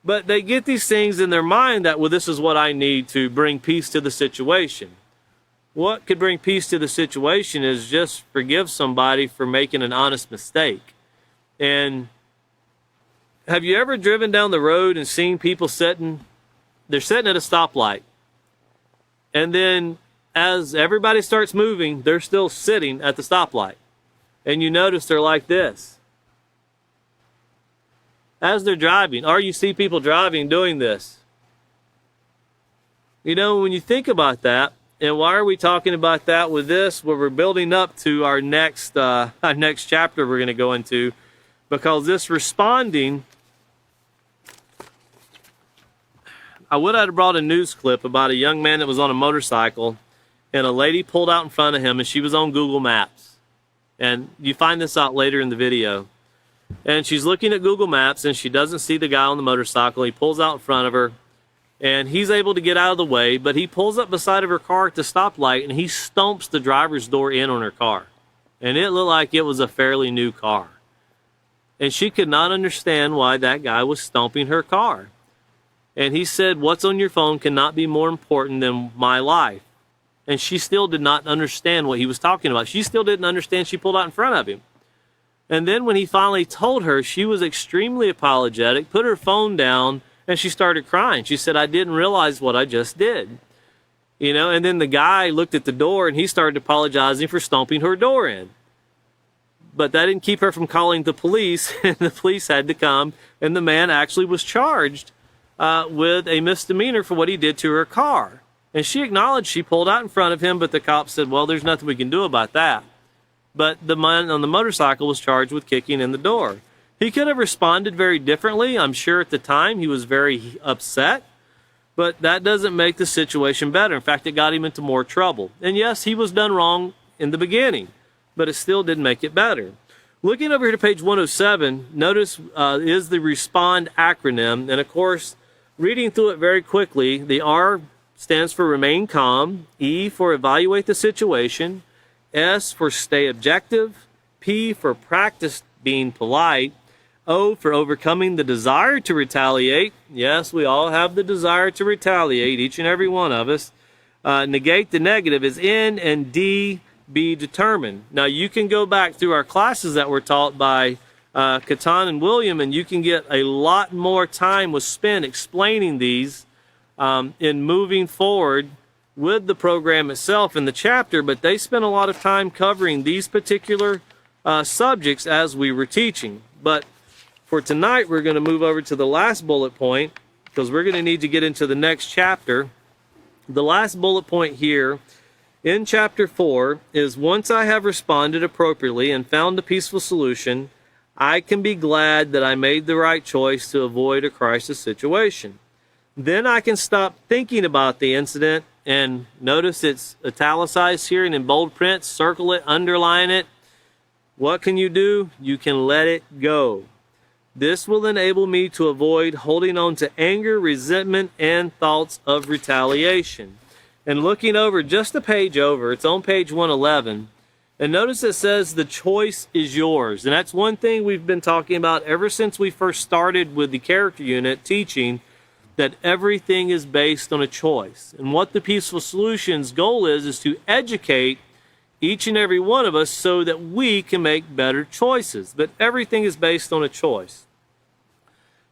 But they get these things in their mind that, well, this is what I need to bring peace to the situation. What could bring peace to the situation is just forgive somebody for making an honest mistake. And have you ever driven down the road and seen people they're sitting at a stoplight. And then as everybody starts moving, they're still sitting at the stoplight. And you notice they're like this as they're driving. Or you see people driving doing this. You know, when you think about that, and why are we talking about that with this? Well, we're building up to our next chapter we're going to go into, because this responding, I would have brought a news clip about a young man that was on a motorcycle, and a lady pulled out in front of him, and she was on Google Maps. And you find this out later in the video. And she's looking at Google Maps, and she doesn't see the guy on the motorcycle. He pulls out in front of her, and he's able to get out of the way, but he pulls up beside of her car at the stoplight, and he stomps the driver's door in on her car. And it looked like it was a fairly new car. And she could not understand why that guy was stomping her car. And he said, what's on your phone cannot be more important than my life. And she still did not understand what he was talking about. She still didn't understand she pulled out in front of him. And then when he finally told her, she was extremely apologetic, put her phone down, and she started crying. She said, I didn't realize what I just did. You know, and then the guy looked at the door, and he started apologizing for stomping her door in. But that didn't keep her from calling the police, and the police had to come, and the man actually was charged with a misdemeanor for what he did to her car. And she acknowledged she pulled out in front of him, but the cop said, well, there's nothing we can do about that. But the man on the motorcycle was charged with kicking in the door. He could have responded very differently. I'm sure at the time he was very upset, but that doesn't make the situation better. In fact, it got him into more trouble. And yes, he was done wrong in the beginning, but it still didn't make it better. Looking over here to page 107, notice is the RESPOND acronym. And of course, reading through it very quickly, the R stands for remain calm, E for evaluate the situation, S for stay objective, P for practice being polite, O for overcoming the desire to retaliate. Yes, we all have the desire to retaliate, each and every one of us. Negate the negative is N, and D, be determined. Now, you can go back through our classes that were taught by Catan and William, and you can get a lot more time was spent explaining these in moving forward with the program itself in the chapter, but they spent a lot of time covering these particular subjects as we were teaching. But for tonight, we're going to move over to the last bullet point, because we're going to need to get into the next chapter. The last bullet point here in chapter 4 is, once I have responded appropriately and found a peaceful solution, I can be glad that I made the right choice to avoid a crisis situation. Then I can stop thinking about the incident, and notice it's italicized here and in bold print. Circle it, underline it. What can you do? You can let it go. This will enable me to avoid holding on to anger, resentment, and thoughts of retaliation. And looking over just a page over, it's on page 111, and notice it says the choice is yours. And that's one thing we've been talking about ever since we first started with the character unit teaching, that everything is based on a choice. And what the Peaceful Solutions goal is to educate each and every one of us, so that we can make better choices. But everything is based on a choice.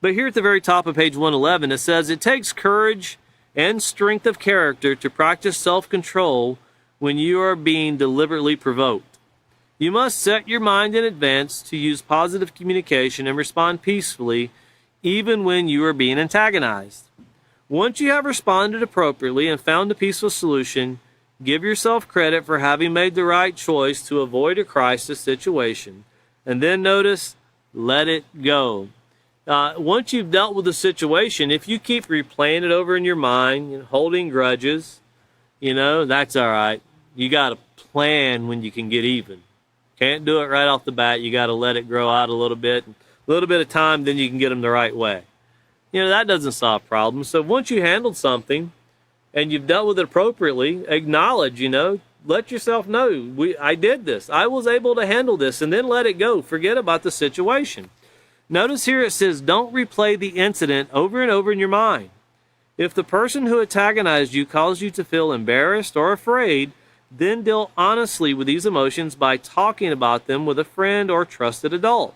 But here at the very top of page 111, it says, it takes courage and strength of character to practice self-control when you are being deliberately provoked. You must set your mind in advance to use positive communication and respond peacefully even when you are being antagonized. Once you have responded appropriately and found a peaceful solution, give yourself credit for having made the right choice to avoid a crisis situation. And then notice, let it go. Once you've dealt with the situation, if you keep replaying it over in your mind, holding grudges, that's all right. You got to plan when you can get even. Can't do it right off the bat. You got to let it grow out a little bit of time, then you can get them the right way. That doesn't solve problems. So once you handled something and you've dealt with it appropriately, acknowledge, let yourself know, I did this. I was able to handle this, and then let it go. Forget about the situation. Notice here it says, don't replay the incident over and over in your mind. If the person who antagonized you caused you to feel embarrassed or afraid, then deal honestly with these emotions by talking about them with a friend or trusted adult.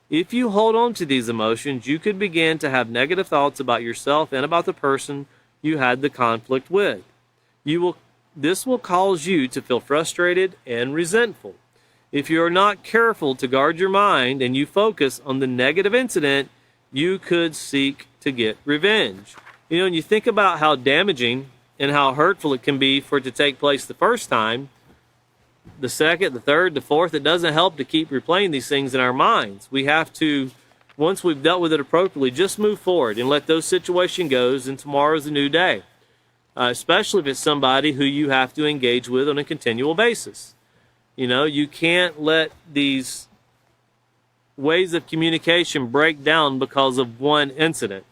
If you hold on to these emotions, you could begin to have negative thoughts about yourself and about the person you had the conflict with. This will cause you to feel frustrated and resentful. If you are not careful to guard your mind and you focus on the negative incident, you could seek to get revenge. And you think about how damaging and how hurtful it can be for it to take place the first time, the second, the third, the fourth. It doesn't help to keep replaying these things in our minds. We have to, once we've dealt with it appropriately, just move forward and let those situations go, and tomorrow's a new day. Especially if it's somebody who you have to engage with on a continual basis. You can't let these ways of communication break down because of one incident.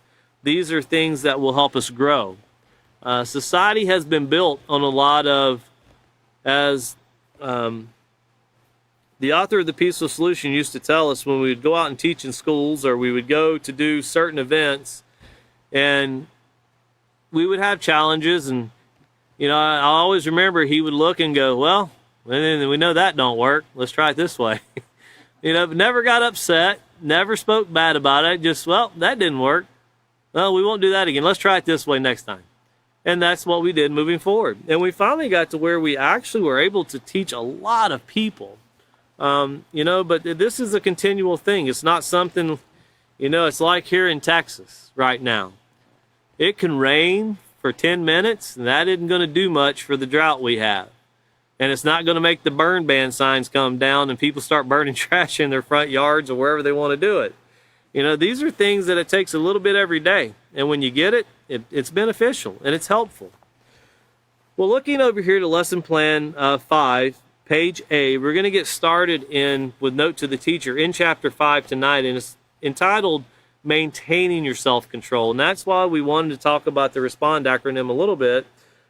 These are things that will help us grow. Society has been built on a lot of, as the author of The Peaceful Solution used to tell us when we would go out and teach in schools, or we would go to do certain events, and we would have challenges, and I always remember he would look and go, well, we know that don't work. Let's try it this way. Never got upset, never spoke bad about it. Just, well, that didn't work. Well, we won't do that again. Let's try it this way next time. And that's what we did moving forward. And we finally got to where we actually were able to teach a lot of people. But this is a continual thing. It's not something, it's like here in Texas right now. It can rain for 10 minutes, and that isn't going to do much for the drought we have. And it's not going to make the burn ban signs come down and people start burning trash in their front yards or wherever they want to do it. These are things that it takes a little bit every day. And when you get it, it's beneficial and it's helpful. Well, looking over here to lesson plan 5, page A, we're going to get started with Note to the Teacher in chapter 5 tonight, and it's entitled Maintaining Your Self-Control. And that's why we wanted to talk about the RESPOND acronym a little bit,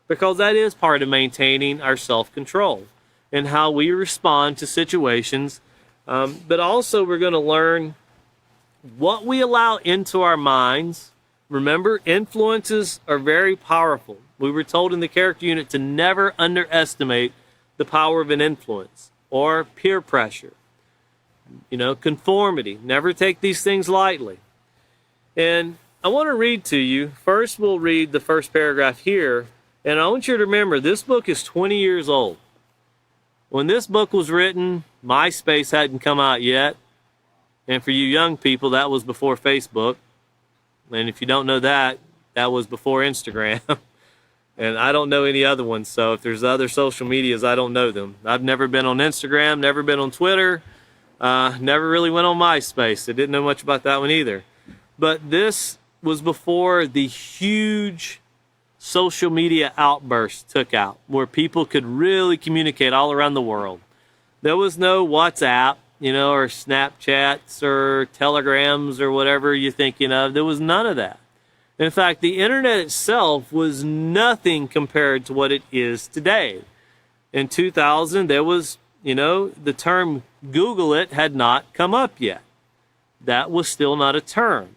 because that is part of maintaining our self-control and how we respond to situations. But also we're going to learn what we allow into our minds. Remember, influences are very powerful. We were told in the character unit to never underestimate the power of an influence or peer pressure. Conformity. Never take these things lightly. And I want to read to you. First, we'll read the first paragraph here. And I want you to remember, this book is 20 years old. When this book was written, MySpace hadn't come out yet. And for you young people, that was before Facebook. And if you don't know that, that was before Instagram. And I don't know any other ones. So if there's other social medias, I don't know them. I've never been on Instagram, never been on Twitter, never really went on MySpace. I didn't know much about that one either. But this was before the huge social media outburst took out, where people could really communicate all around the world. There was no WhatsApp, or Snapchats or Telegrams or whatever you're thinking of. There was none of that. In fact, the internet itself was nothing compared to what it is today. In 2000, there was, the term Google it had not come up yet. That was still not a term.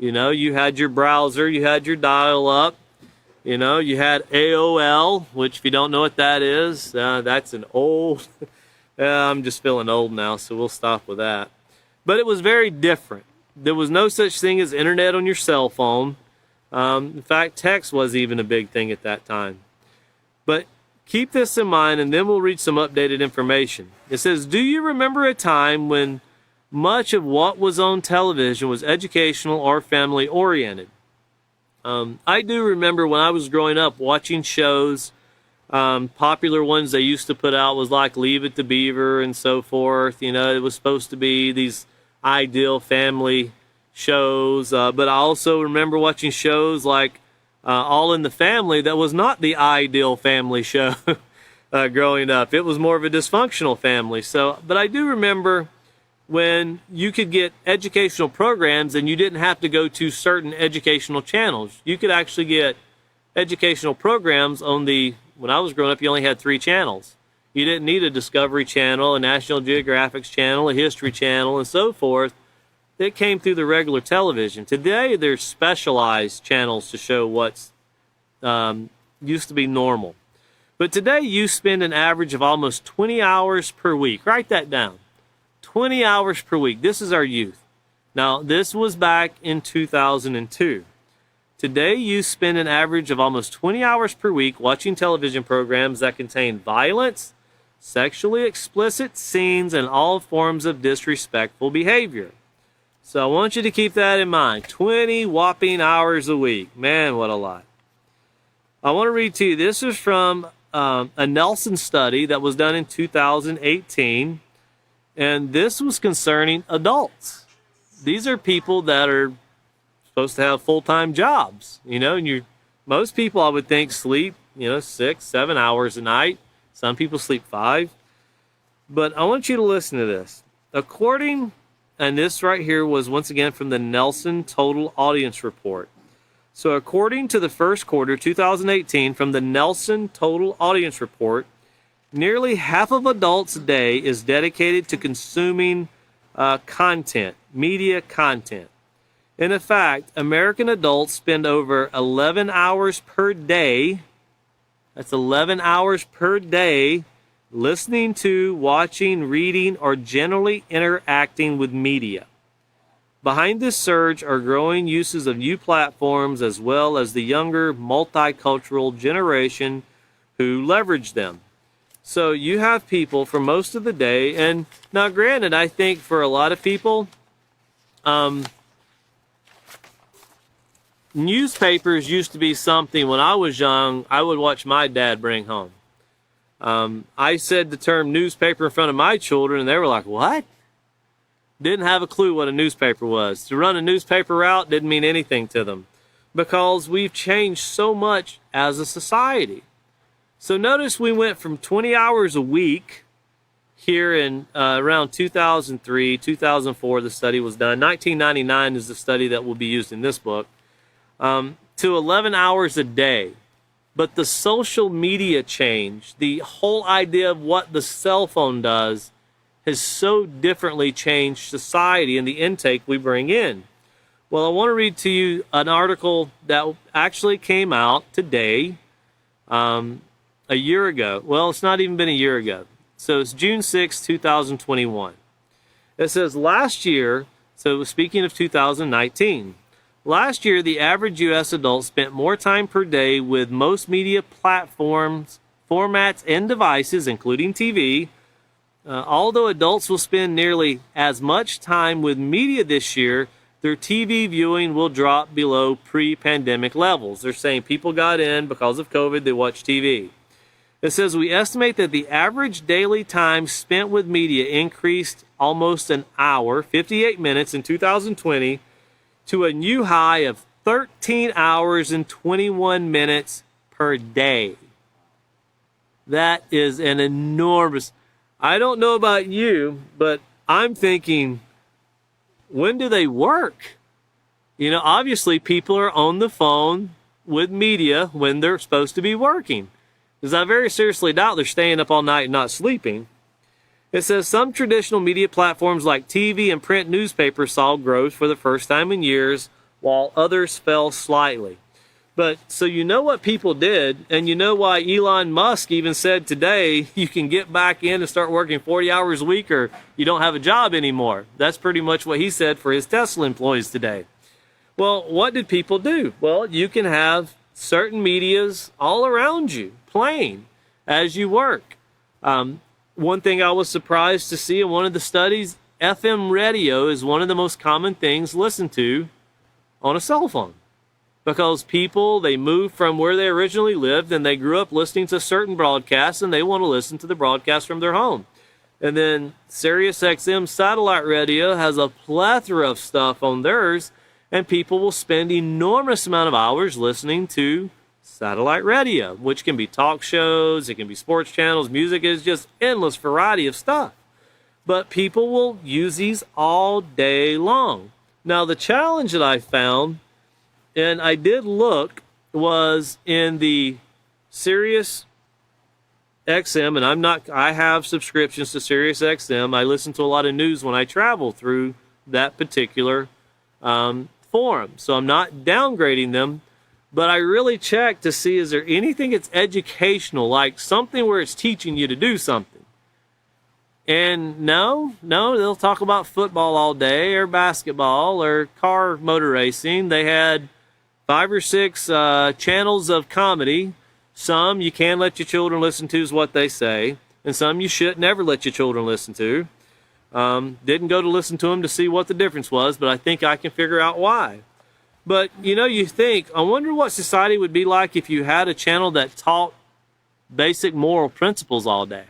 You had your browser, you had your dial-up. You know, you had AOL, which if you don't know what that is, that's an old, I'm just feeling old now, so we'll stop with that. But it was very different. There was no such thing as internet on your cell phone. In fact, text was even a big thing at that time. But keep this in mind, and then we'll read some updated information. It says, do you remember a time when much of what was on television was educational or family oriented? I do remember when I was growing up watching shows. Popular ones they used to put out was like Leave It to Beaver and so forth. You know, it was supposed to be these ideal family shows. But I also remember watching shows like All in the Family that was not the ideal family show growing up. It was more of a dysfunctional family. But I do remember when you could get educational programs and you didn't have to go to certain educational channels. You could actually get educational programs on when I was growing up, you only had 3 channels. You didn't need a Discovery Channel, a National Geographic Channel, a History Channel, and so forth. It came through the regular television. Today, there's specialized channels to show what's used to be normal. But today, you spend an average of almost 20 hours per week. Write that down. 20 hours per week. This is our youth. Now, this was back in 2002. Today, you spend an average of almost 20 hours per week watching television programs that contain violence, sexually explicit scenes, and all forms of disrespectful behavior. So I want you to keep that in mind. 20 whopping hours a week. Man, what a lot. I want to read to you. This is from a Nelson study that was done in 2018. And this was concerning adults. These are people that are supposed to have full-time jobs, you know, and most people I would think sleep, 6, 7 hours a night. Some people sleep 5. But I want you to listen to this. And this right here was once again from the Nelson Total Audience Report. So according to the first quarter 2018 from the Nelson Total Audience Report, nearly half of adults' day is dedicated to consuming content, media content. And in fact, American adults spend over 11 hours per day, that's 11 hours per day, listening to, watching, reading, or generally interacting with media. Behind this surge are growing uses of new platforms as well as the younger multicultural generation who leverage them. So you have people for most of the day, and now granted, I think for a lot of people, newspapers used to be something when I was young, I would watch my dad bring home. I said the term newspaper in front of my children, and they were like, what? Didn't have a clue what a newspaper was. To run a newspaper route didn't mean anything to them because we've changed so much as a society. So notice we went from 20 hours a week here in around 2003, 2004, the study was done. 1999 is the study that will be used in this book, to 11 hours a day. But the social media change, the whole idea of what the cell phone does, has so differently changed society and the intake we bring in. Well, I want to read to you an article that actually came out today, a year ago. Well, it's not even been a year ago. So it's June 6, 2021. It says last year, so speaking of 2019, last year the average U.S. adult spent more time per day with most media platforms, formats, and devices, including TV. Although adults will spend nearly as much time with media this year, their TV viewing will drop below pre-pandemic levels. They're saying people got in because of COVID, they watch TV. It says we estimate that the average daily time spent with media increased almost an hour, 58 minutes in 2020, to a new high of 13 hours and 21 minutes per day. That is an enormous... I don't know about you, but I'm thinking, when do they work? Obviously people are on the phone with media when they're supposed to be working. Because I very seriously doubt they're staying up all night and not sleeping. It says some traditional media platforms like TV and print newspapers saw growth for the first time in years, while others fell slightly. But so you know what people did, and you know why Elon Musk even said today you can get back in and start working 40 hours a week or you don't have a job anymore. That's pretty much what he said for his Tesla employees today. Well, what did people do? Well, you can have certain medias all around you playing as you work. One thing I was surprised to see in one of the studies, FM radio is one of the most common things listened to on a cell phone. Because people, they moved from where they originally lived and they grew up listening to certain broadcasts and they want to listen to the broadcast from their home. And then Sirius XM satellite radio has a plethora of stuff on theirs, and people will spend enormous amount of hours listening to satellite radio, which can be talk shows, it can be sports channels, music, is just endless variety of stuff. But people will use these all day long. Now the challenge that I found, and I did look, was in the Sirius XM, and I have subscriptions to Sirius XM. I listen to a lot of news when I travel through that particular forum. So I'm not downgrading them, but I really check to see, is there anything that's educational, like something where it's teaching you to do something? And no, they'll talk about football all day or basketball or car motor racing. They had 5 or 6 channels of comedy. Some you can let your children listen to, is what they say, and some you should never let your children listen to. Didn't go to listen to them to see what the difference was, but I think I can figure out why. But, you think, I wonder what society would be like if you had a channel that taught basic moral principles all day.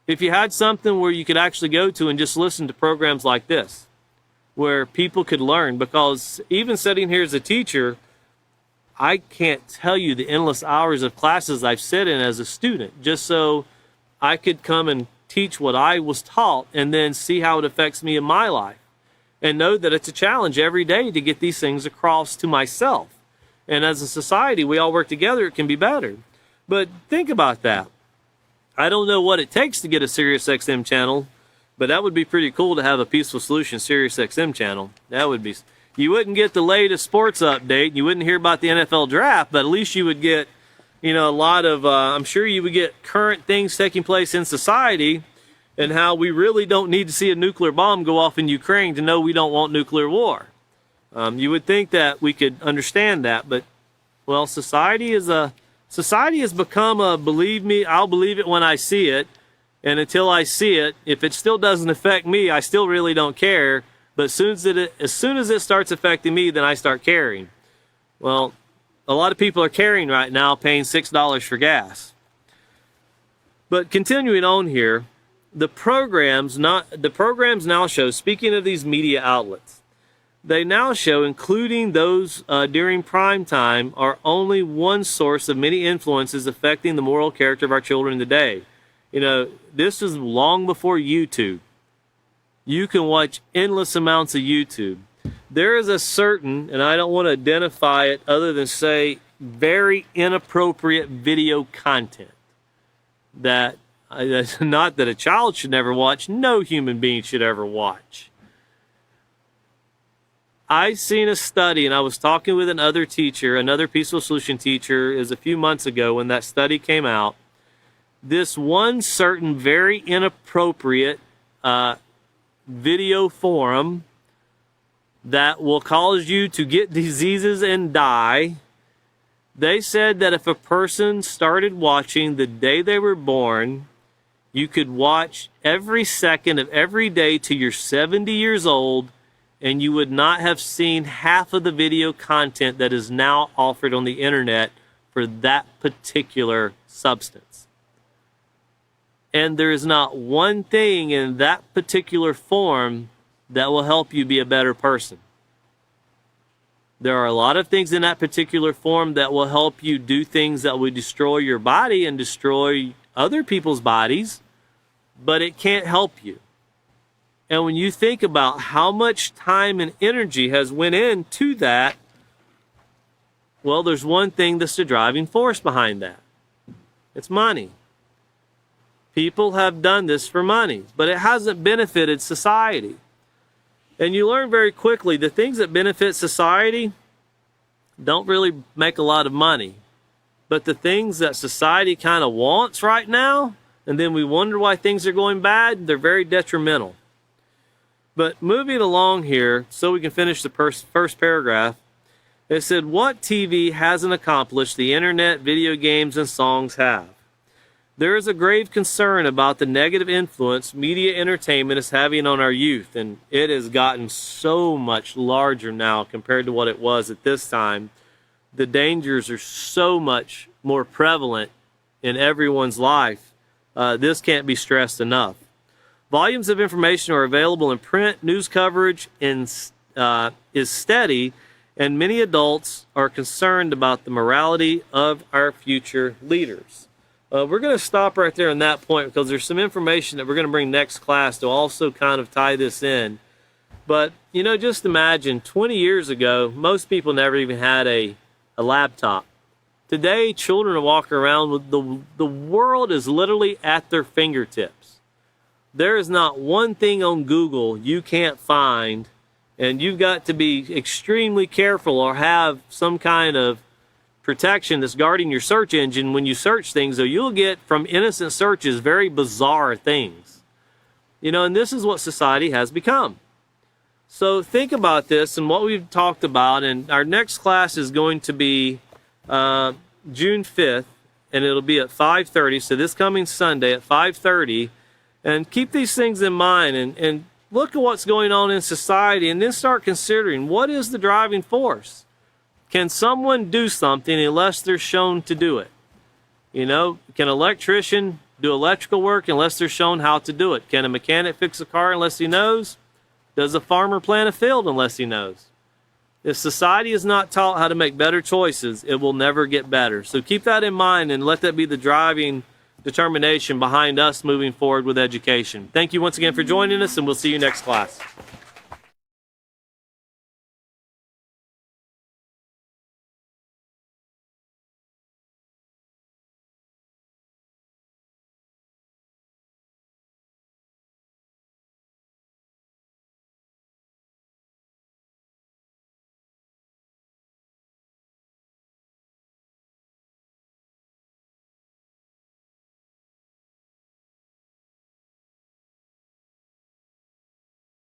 If you had something where you could actually go to and just listen to programs like this, where people could learn, because even sitting here as a teacher, I can't tell you the endless hours of classes I've sat in as a student, just so I could come and teach what I was taught and then see how it affects me in my life. And know that it's a challenge every day to get these things across to myself. And as a society, we all work together, it can be better. But think about that. I don't know what it takes to get a Sirius XM channel, but that would be pretty cool to have a Peaceful Solution Sirius XM channel. That would be. You wouldn't get the latest sports update. You wouldn't hear about the NFL draft, but at least you would get, a lot of, I'm sure you would get current things taking place in society and how we really don't need to see a nuclear bomb go off in Ukraine to know we don't want nuclear war. You would think that we could understand that, but, well, society has become a believe me, I'll believe it when I see it. And until I see it, if it still doesn't affect me, I still really don't care. But as soon as it starts affecting me, then I start caring. Well, a lot of people are caring right now, paying $6 for gas. But continuing on here, the programs now show, speaking of these media outlets, they now show, including those during prime time, are only one source of many influences affecting the moral character of our children today. This is long before YouTube. You can watch endless amounts of YouTube. There is a certain, and I don't want to identify it other than say, very inappropriate video content that, not that a child should never watch, no human being should ever watch. I seen a study, and I was talking with another teacher, another Peaceful Solution teacher, is a few months ago when that study came out. This one certain very inappropriate video forum that will cause you to get diseases and die. They said that if a person started watching the day they were born, you could watch every second of every day till you're 70 years old, and you would not have seen half of the video content that is now offered on the internet for that particular substance. And there is not one thing in that particular form that will help you be a better person. There are a lot of things in that particular form that will help you do things that will destroy your body and destroy other people's bodies, but it can't help you. And when you think about how much time and energy has went into that, well, there's one thing that's the driving force behind that. It's money. People have done this for money, but it hasn't benefited society. And you learn very quickly the things that benefit society don't really make a lot of money. But the things that society kind of wants right now, and then we wonder why things are going bad, they're very detrimental. But moving along here, so we can finish the first paragraph, it said, what TV hasn't accomplished the internet, video games, and songs have? There is a grave concern about the negative influence media entertainment is having on our youth, and it has gotten so much larger now compared to what it was at this time. The dangers are so much more prevalent in everyone's life. This can't be stressed enough. Volumes of information are available in print. News coverage is steady, and many adults are concerned about the morality of our future leaders. We're going to stop right there on that point because there's some information that we're going to bring next class to also kind of tie this in. But, you know, just imagine 20 years ago, most people never even had a laptop. Today, children are walking around with the world is literally at their fingertips. There is not one thing on Google you can't find, and you've got to be extremely careful or have some kind of protection that's guarding your search engine when you search things, or you'll get from innocent searches very bizarre things. You know, and this is what society has become. So think about this and what we've talked about, and our next class is going to be June 5th, and it'll be at 5:30, so this coming Sunday at 5:30, and keep these things in mind and look at what's going on in society, and then start considering what is the driving force. Can someone do something unless they're shown to do it? You know, can an electrician do electrical work unless they're shown how to do it? Can a mechanic fix a car unless he knows? Does a farmer plant a field unless he knows? If society is not taught how to make better choices, it will never get better. So keep that in mind and let that be the driving determination behind us moving forward with education. Thank you once again for joining us, and we'll see you next class.